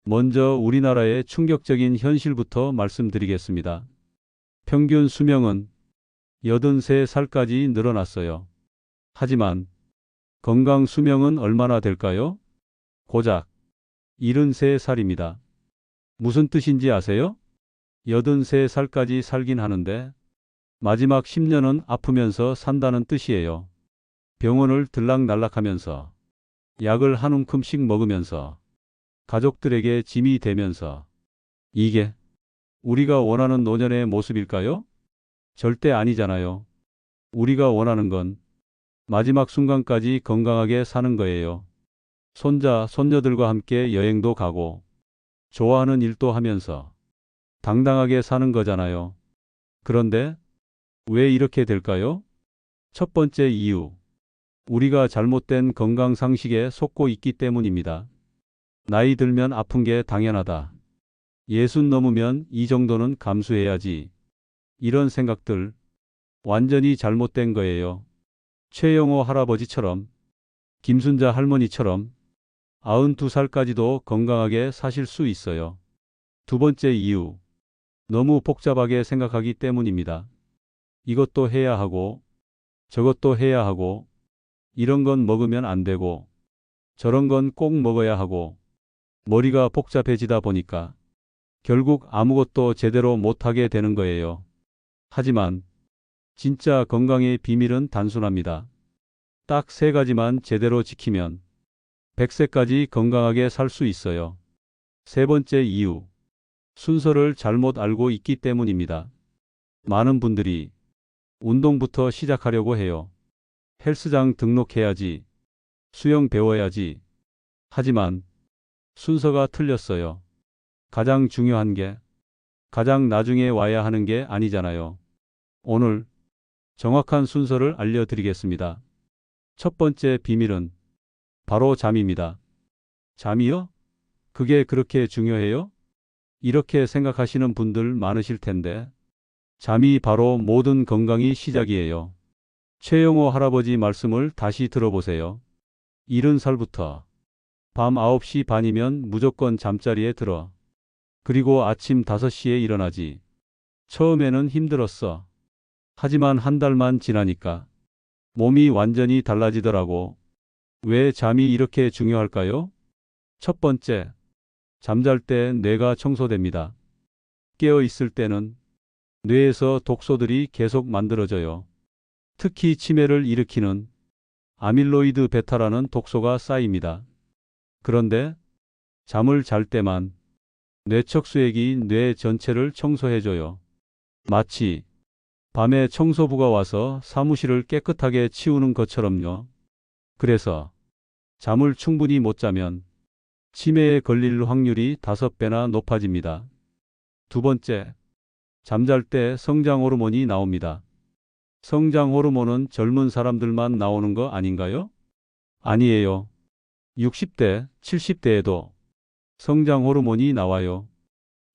먼저 우리나라의 충격적인 현실부터 말씀드리겠습니다. 평균 수명은 83살까지 늘어났어요. 하지만 건강 수명은 얼마나 될까요? 고작 73살입니다. 무슨 뜻인지 아세요? 83살까지 살긴 하는데 마지막 10년은 아프면서 산다는 뜻이에요. 병원을 들락날락하면서 약을 한 움큼씩 먹으면서 가족들에게 짐이 되면서 이게 우리가 원하는 노년의 모습일까요? 절대 아니잖아요. 우리가 원하는 건 마지막 순간까지 건강하게 사는 거예요. 손자, 손녀들과 함께 여행도 가고 좋아하는 일도 하면서 당당하게 사는 거잖아요. 그런데 왜 이렇게 될까요? 첫 번째 이유. 우리가 잘못된 건강 상식에 속고 있기 때문입니다. 나이 들면 아픈 게 당연하다. 60 넘으면 이 정도는 감수해야지. 이런 생각들 완전히 잘못된 거예요. 최영호 할아버지처럼, 김순자 할머니처럼 92살까지도 건강하게 사실 수 있어요. 두 번째 이유. 너무 복잡하게 생각하기 때문입니다. 이것도 해야 하고, 저것도 해야 하고, 이런 건 먹으면 안 되고, 저런 건 꼭 먹어야 하고, 머리가 복잡해지다 보니까 결국 아무것도 제대로 못하게 되는 거예요. 하지만 진짜 건강의 비밀은 단순합니다. 딱 세 가지만 제대로 지키면 100세까지 건강하게 살 수 있어요. 세 번째 이유. 순서를 잘못 알고 있기 때문입니다. 많은 분들이 운동부터 시작하려고 해요. 헬스장 등록해야지. 수영 배워야지. 하지만 순서가 틀렸어요. 가장 중요한 게 가장 나중에 와야 하는 게 아니잖아요. 오늘 정확한 순서를 알려드리겠습니다. 첫 번째 비밀은 바로 잠입니다. 잠이요? 그게 그렇게 중요해요? 이렇게 생각하시는 분들 많으실 텐데 잠이 바로 모든 건강이 시작이에요. 최영호 할아버지 말씀을 다시 들어보세요. 70살부터 밤 9시 반이면 무조건 잠자리에 들어. 그리고 아침 5시에 일어나지. 처음에는 힘들었어. 하지만 한 달만 지나니까 몸이 완전히 달라지더라고. 왜 잠이 이렇게 중요할까요? 첫 번째, 잠잘 때 뇌가 청소됩니다. 깨어 있을 때는 뇌에서 독소들이 계속 만들어져요. 특히 치매를 일으키는 아밀로이드 베타라는 독소가 쌓입니다. 그런데 잠을 잘 때만 뇌척수액이 뇌 전체를 청소해줘요. 마치 밤에 청소부가 와서 사무실을 깨끗하게 치우는 것처럼요. 그래서 잠을 충분히 못 자면 치매에 걸릴 확률이 5배나 높아집니다. 두 번째, 잠잘 때 성장 호르몬이 나옵니다. 성장 호르몬은 젊은 사람들만 나오는 거 아닌가요? 아니에요. 60대, 70대에도 성장 호르몬이 나와요.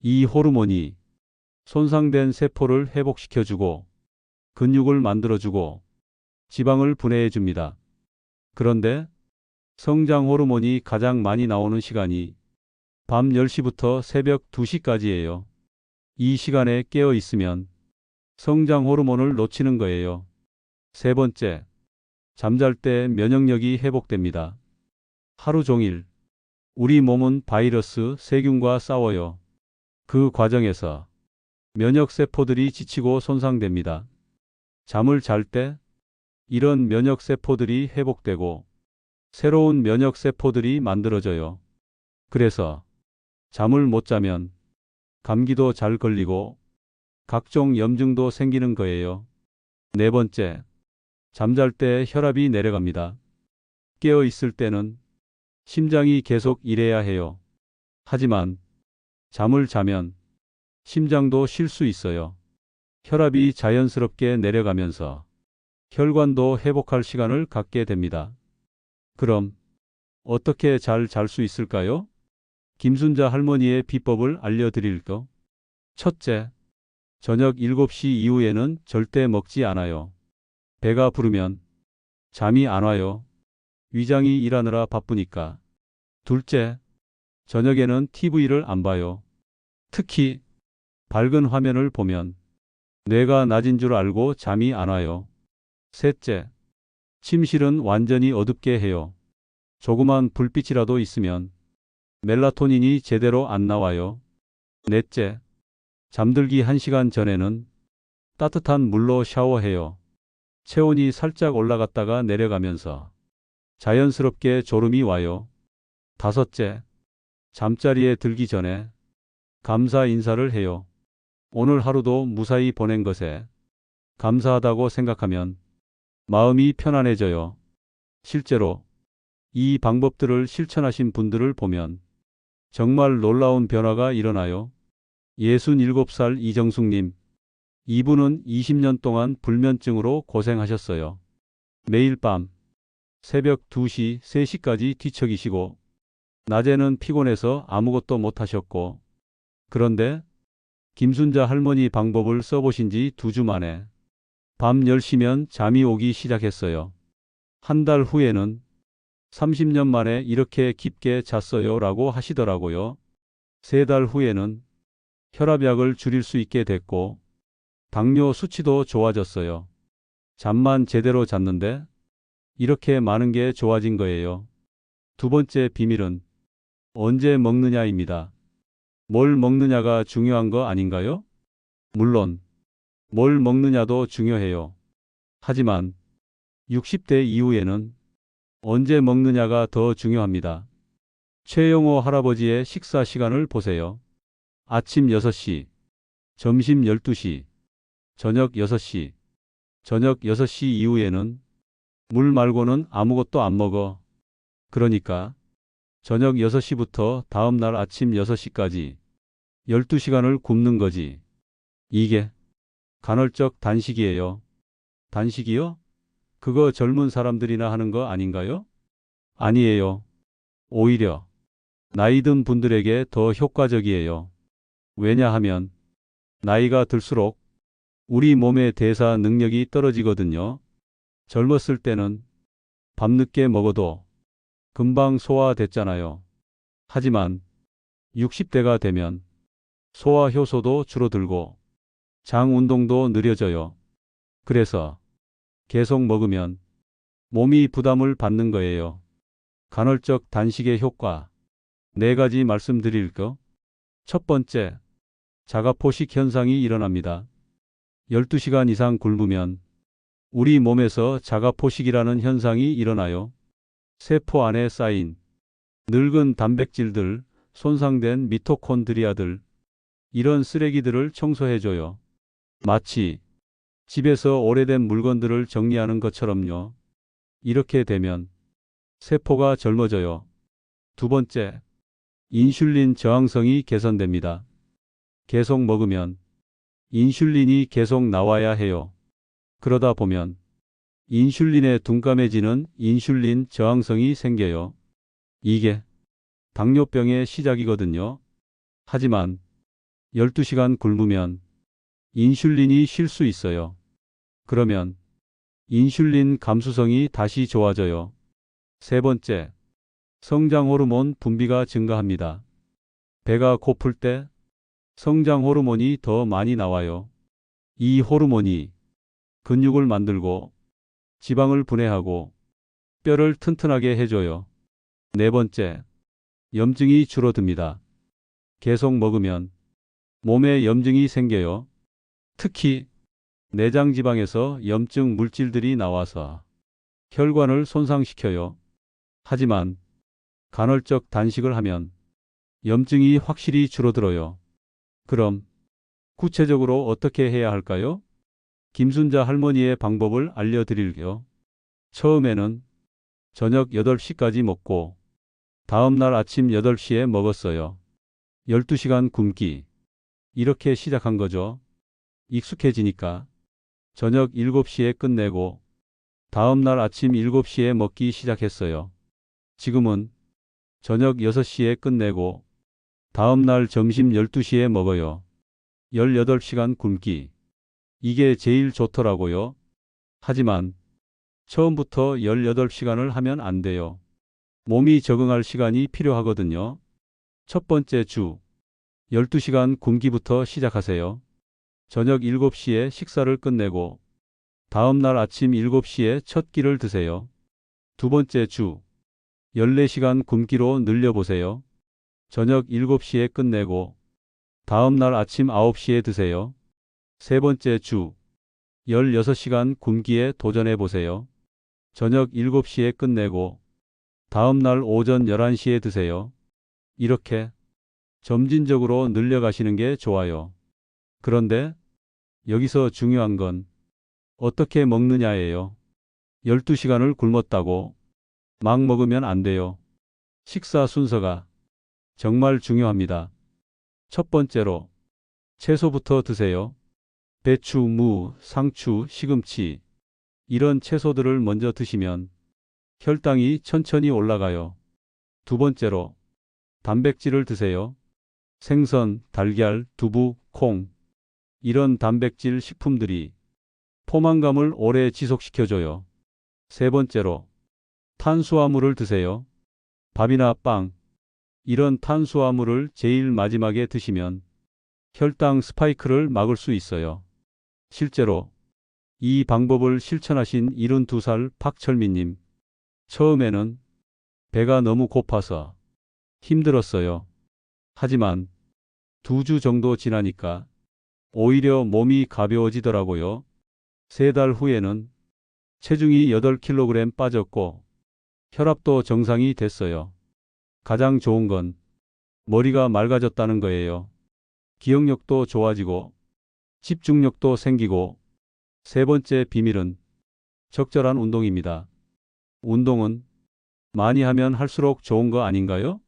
이 호르몬이 손상된 세포를 회복시켜주고 근육을 만들어주고 지방을 분해해줍니다. 그런데 성장 호르몬이 가장 많이 나오는 시간이 밤 10시부터 새벽 2시까지예요. 이 시간에 깨어 있으면 성장 호르몬을 놓치는 거예요. 세 번째, 잠잘 때 면역력이 회복됩니다. 하루 종일 우리 몸은 바이러스, 세균과 싸워요. 그 과정에서 면역세포들이 지치고 손상됩니다. 잠을 잘 때 이런 면역세포들이 회복되고 새로운 면역세포들이 만들어져요. 그래서 잠을 못 자면 감기도 잘 걸리고 각종 염증도 생기는 거예요. 네 번째, 잠잘 때 혈압이 내려갑니다. 깨어 있을 때는 심장이 계속 일해야 해요. 하지만 잠을 자면 심장도 쉴 수 있어요. 혈압이 자연스럽게 내려가면서 혈관도 회복할 시간을 갖게 됩니다. 그럼 어떻게 잘 잘 수 있을까요? 김순자 할머니의 비법을 알려드릴까? 첫째, 저녁 7시 이후에는 절대 먹지 않아요. 배가 부르면 잠이 안 와요. 위장이 일하느라 바쁘니까. 둘째, 저녁에는 TV를 안 봐요. 특히 밝은 화면을 보면 뇌가 낮은 줄 알고 잠이 안 와요. 셋째, 침실은 완전히 어둡게 해요. 조그만 불빛이라도 있으면 멜라토닌이 제대로 안 나와요. 넷째, 잠들기 1시간 전에는 따뜻한 물로 샤워해요. 체온이 살짝 올라갔다가 내려가면서 자연스럽게 졸음이 와요. 다섯째, 잠자리에 들기 전에 감사 인사를 해요. 오늘 하루도 무사히 보낸 것에 감사하다고 생각하면 마음이 편안해져요. 실제로 이 방법들을 실천하신 분들을 보면 정말 놀라운 변화가 일어나요. 67살 이정숙님, 이분은 20년 동안 불면증으로 고생하셨어요. 매일 밤 새벽 2시, 3시까지 뒤척이시고 낮에는 피곤해서 아무것도 못하셨고, 그런데 김순자 할머니 방법을 써보신 지 2주 만에 밤 10시면 잠이 오기 시작했어요. 한 달 후에는 30년 만에 이렇게 깊게 잤어요 라고 하시더라고요. 3달 후에는 혈압약을 줄일 수 있게 됐고 당뇨 수치도 좋아졌어요. 잠만 제대로 잤는데 이렇게 많은 게 좋아진 거예요. 두 번째 비밀은 언제 먹느냐입니다. 뭘 먹느냐가 중요한 거 아닌가요? 물론 뭘 먹느냐도 중요해요. 하지만 60대 이후에는 언제 먹느냐가 더 중요합니다. 최영호 할아버지의 식사 시간을 보세요. 아침 6시, 점심 12시, 저녁 6시. 저녁 6시 이후에는 물 말고는 아무것도 안 먹어. 그러니까 저녁 6시부터 다음 날 아침 6시까지 12시간을 굶는 거지. 이게 간헐적 단식이에요. 단식이요? 그거 젊은 사람들이나 하는 거 아닌가요? 아니에요. 오히려 나이 든 분들에게 더 효과적이에요. 왜냐하면 나이가 들수록 우리 몸의 대사 능력이 떨어지거든요. 젊었을 때는 밤늦게 먹어도 금방 소화됐잖아요. 하지만 60대가 되면 소화 효소도 줄어들고 장 운동도 느려져요. 그래서 계속 먹으면 몸이 부담을 받는 거예요. 간헐적 단식의 효과 4가지 말씀드릴게요. 첫 번째, 자가포식 현상이 일어납니다. 12시간 이상 굶으면 우리 몸에서 자가포식이라는 현상이 일어나요. 세포 안에 쌓인 늙은 단백질들, 손상된 미토콘드리아들, 이런 쓰레기들을 청소해줘요. 마치 집에서 오래된 물건들을 정리하는 것처럼요. 이렇게 되면 세포가 젊어져요. 두 번째, 인슐린 저항성이 개선됩니다. 계속 먹으면 인슐린이 계속 나와야 해요. 그러다 보면 인슐린에 둔감해지는 인슐린 저항성이 생겨요. 이게 당뇨병의 시작이거든요. 하지만 12시간 굶으면 인슐린이 쉴 수 있어요. 그러면 인슐린 감수성이 다시 좋아져요. 세 번째, 성장 호르몬 분비가 증가합니다. 배가 고플 때 성장 호르몬이 더 많이 나와요. 이 호르몬이 근육을 만들고 지방을 분해하고 뼈를 튼튼하게 해줘요. 네 번째, 염증이 줄어듭니다. 계속 먹으면 몸에 염증이 생겨요. 특히 내장 지방에서 염증 물질들이 나와서 혈관을 손상시켜요. 하지만 간헐적 단식을 하면 염증이 확실히 줄어들어요. 그럼 구체적으로 어떻게 해야 할까요? 김순자 할머니의 방법을 알려드릴게요. 처음에는 저녁 8시까지 먹고 다음 날 아침 8시에 먹었어요. 12시간 굶기. 이렇게 시작한 거죠. 익숙해지니까 저녁 7시에 끝내고 다음 날 아침 7시에 먹기 시작했어요. 지금은 저녁 6시에 끝내고 다음 날 점심 12시에 먹어요. 18시간 굶기. 이게 제일 좋더라고요. 하지만 처음부터 18시간을 하면 안 돼요. 몸이 적응할 시간이 필요하거든요. 첫 번째 주, 12시간 굶기부터 시작하세요. 저녁 7시에 식사를 끝내고 다음 날 아침 7시에 첫 끼를 드세요. 두 번째 주, 14시간 굶기로 늘려보세요. 저녁 7시에 끝내고 다음 날 아침 9시에 드세요. 세 번째 주, 16시간 굶기에 도전해 보세요. 저녁 7시에 끝내고 다음 날 오전 11시에 드세요. 이렇게 점진적으로 늘려가시는 게 좋아요. 그런데 여기서 중요한 건 어떻게 먹느냐예요. 12시간을 굶었다고 막 먹으면 안 돼요. 식사 순서가 정말 중요합니다. 첫 번째로 채소부터 드세요. 배추, 무, 상추, 시금치 이런 채소들을 먼저 드시면 혈당이 천천히 올라가요. 두 번째로 단백질을 드세요. 생선, 달걀, 두부, 콩 이런 단백질 식품들이 포만감을 오래 지속시켜줘요. 세 번째로 탄수화물을 드세요. 밥이나 빵 이런 탄수화물을 제일 마지막에 드시면 혈당 스파이크를 막을 수 있어요. 실제로 이 방법을 실천하신 72살 박철민님, 처음에는 배가 너무 고파서 힘들었어요. 하지만 2주 정도 지나니까 오히려 몸이 가벼워지더라고요. 3달 후에는 체중이 8kg 빠졌고 혈압도 정상이 됐어요. 가장 좋은 건 머리가 맑아졌다는 거예요. 기억력도 좋아지고 집중력도 생기고 세 번째 비밀은 적절한 운동입니다. 운동은 많이 하면 할수록 좋은 거 아닌가요?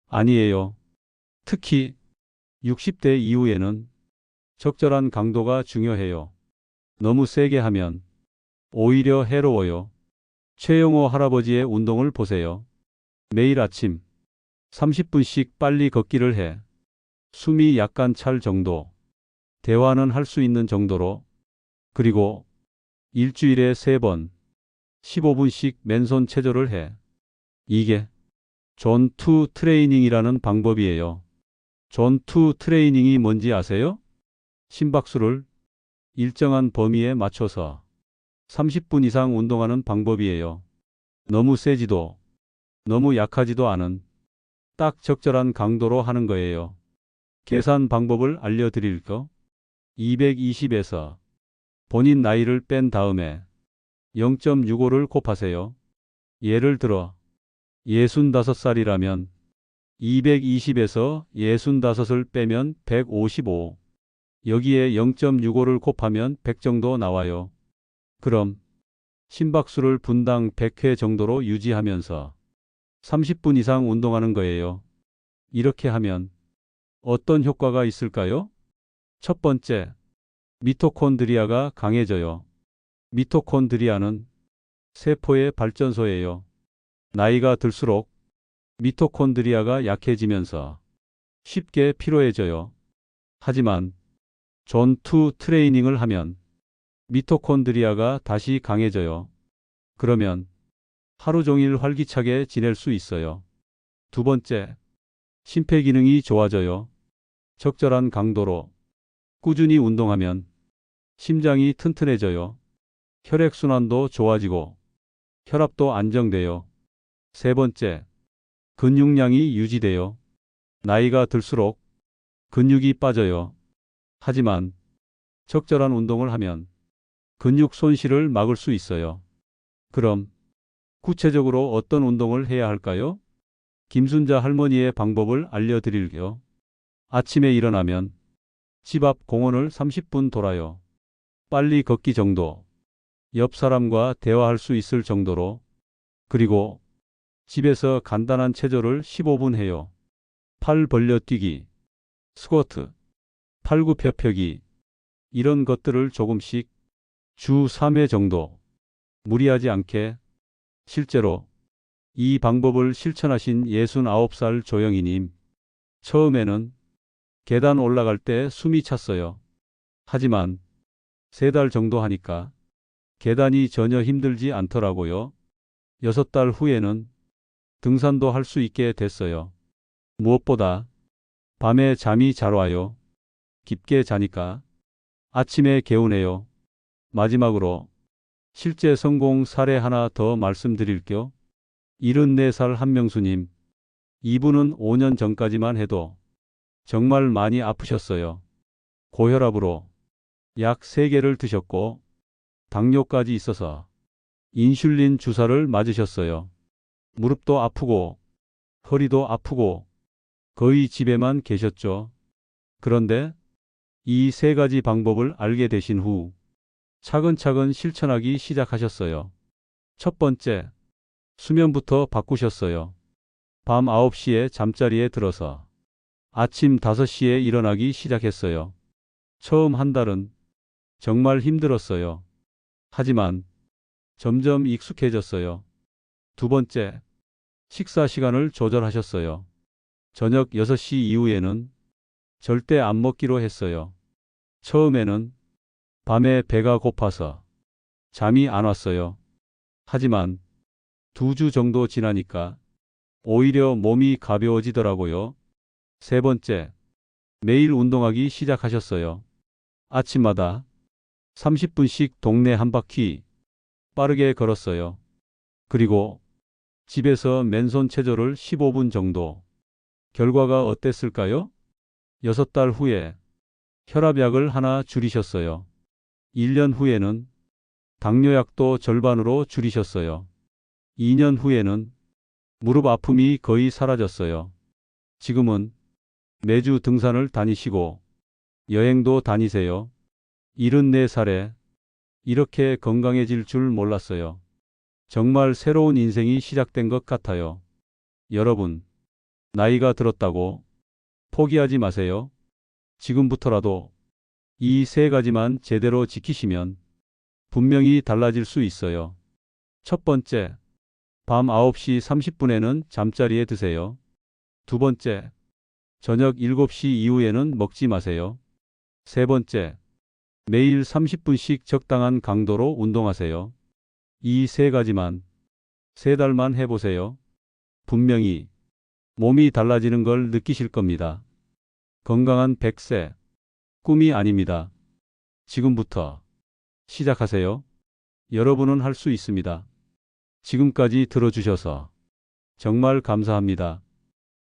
아니에요. 특히 60대 이후에는 적절한 강도가 중요해요. 너무 세게 하면 오히려 해로워요. 최영호 할아버지의 운동을 보세요. 매일 아침 30분씩 빨리 걷기를 해. 숨이 약간 찰 정도. 대화는 할 수 있는 정도로. 그리고 일주일에 3번 15분씩 맨손 체조를 해. 이게 존2 트레이닝이라는 방법이에요. 존2 트레이닝이 뭔지 아세요? 심박수를 일정한 범위에 맞춰서 30분 이상 운동하는 방법이에요. 너무 세지도 너무 약하지도 않은 딱 적절한 강도로 하는 거예요. 계산 방법을 알려드릴까? 220에서 본인 나이를 뺀 다음에 0.65를 곱하세요. 예를 들어 65살이라면 220에서 65을 빼면 155. 여기에 0.65를 곱하면 100 정도 나와요. 그럼 심박수를 분당 100회 정도로 유지하면서 30분 이상 운동하는 거예요. 이렇게 하면 어떤 효과가 있을까요? 첫 번째, 미토콘드리아가 강해져요. 미토콘드리아는 세포의 발전소예요. 나이가 들수록 미토콘드리아가 약해지면서 쉽게 피로해져요. 하지만 존2 트레이닝을 하면 미토콘드리아가 다시 강해져요. 그러면 하루 종일 활기차게 지낼 수 있어요. 두 번째, 심폐기능이 좋아져요. 적절한 강도로 꾸준히 운동하면 심장이 튼튼해져요. 혈액순환도 좋아지고 혈압도 안정돼요. 세 번째, 근육량이 유지돼요. 나이가 들수록 근육이 빠져요. 하지만 적절한 운동을 하면 근육 손실을 막을 수 있어요. 그럼 구체적으로 어떤 운동을 해야 할까요? 김순자 할머니의 방법을 알려드릴게요. 아침에 일어나면 집 앞 공원을 30분 돌아요. 빨리 걷기 정도. 옆 사람과 대화할 수 있을 정도로. 그리고 집에서 간단한 체조를 15분 해요. 팔 벌려 뛰기, 스쿼트, 팔굽혀펴기 이런 것들을 조금씩 주 3회 정도 무리하지 않게. 실제로 이 방법을 실천하신 69살 조영희님, 처음에는 계단 올라갈 때 숨이 찼어요. 하지만 3달 정도 하니까 계단이 전혀 힘들지 않더라고요. 6달 후에는 등산도 할 수 있게 됐어요. 무엇보다 밤에 잠이 잘 와요. 깊게 자니까. 아침에 개운해요. 마지막으로 실제 성공 사례 하나 더 말씀드릴게요. 74살 한명수님. 이분은 5년 전까지만 해도 정말 많이 아프셨어요. 고혈압으로 약 3개를 드셨고 당뇨까지 있어서 인슐린 주사를 맞으셨어요. 무릎도 아프고 허리도 아프고 거의 집에만 계셨죠. 그런데 이 3가지 방법을 알게 되신 후 차근차근 실천하기 시작하셨어요. 첫 번째, 수면부터 바꾸셨어요. 밤 9시에 잠자리에 들어서 아침 5시에 일어나기 시작했어요. 처음 한 달은 정말 힘들었어요. 하지만 점점 익숙해졌어요. 두 번째, 식사 시간을 조절하셨어요. 저녁 6시 이후에는 절대 안 먹기로 했어요. 처음에는 밤에 배가 고파서 잠이 안 왔어요. 하지만 2주 정도 지나니까 오히려 몸이 가벼워지더라고요. 세 번째, 매일 운동하기 시작하셨어요. 아침마다 30분씩 동네 한 바퀴 빠르게 걸었어요. 그리고 집에서 맨손 체조를 15분 정도. 결과가 어땠을까요? 6달 후에 혈압약을 하나 줄이셨어요. 1년 후에는 당뇨약도 절반으로 줄이셨어요. 2년 후에는 무릎 아픔이 거의 사라졌어요. 지금은 매주 등산을 다니시고 여행도 다니세요. 74살에 이렇게 건강해질 줄 몰랐어요. 정말 새로운 인생이 시작된 것 같아요. 여러분, 나이가 들었다고 포기하지 마세요. 지금부터라도 이 3가지만 제대로 지키시면 분명히 달라질 수 있어요. 첫 번째, 밤 9시 30분에는 잠자리에 드세요. 두 번째, 저녁 7시 이후에는 먹지 마세요. 세 번째, 매일 30분씩 적당한 강도로 운동하세요. 이 3가지만 3달만 해보세요. 분명히 몸이 달라지는 걸 느끼실 겁니다. 건강한 100세, 꿈이 아닙니다. 지금부터 시작하세요. 여러분은 할 수 있습니다. 지금까지 들어주셔서 정말 감사합니다.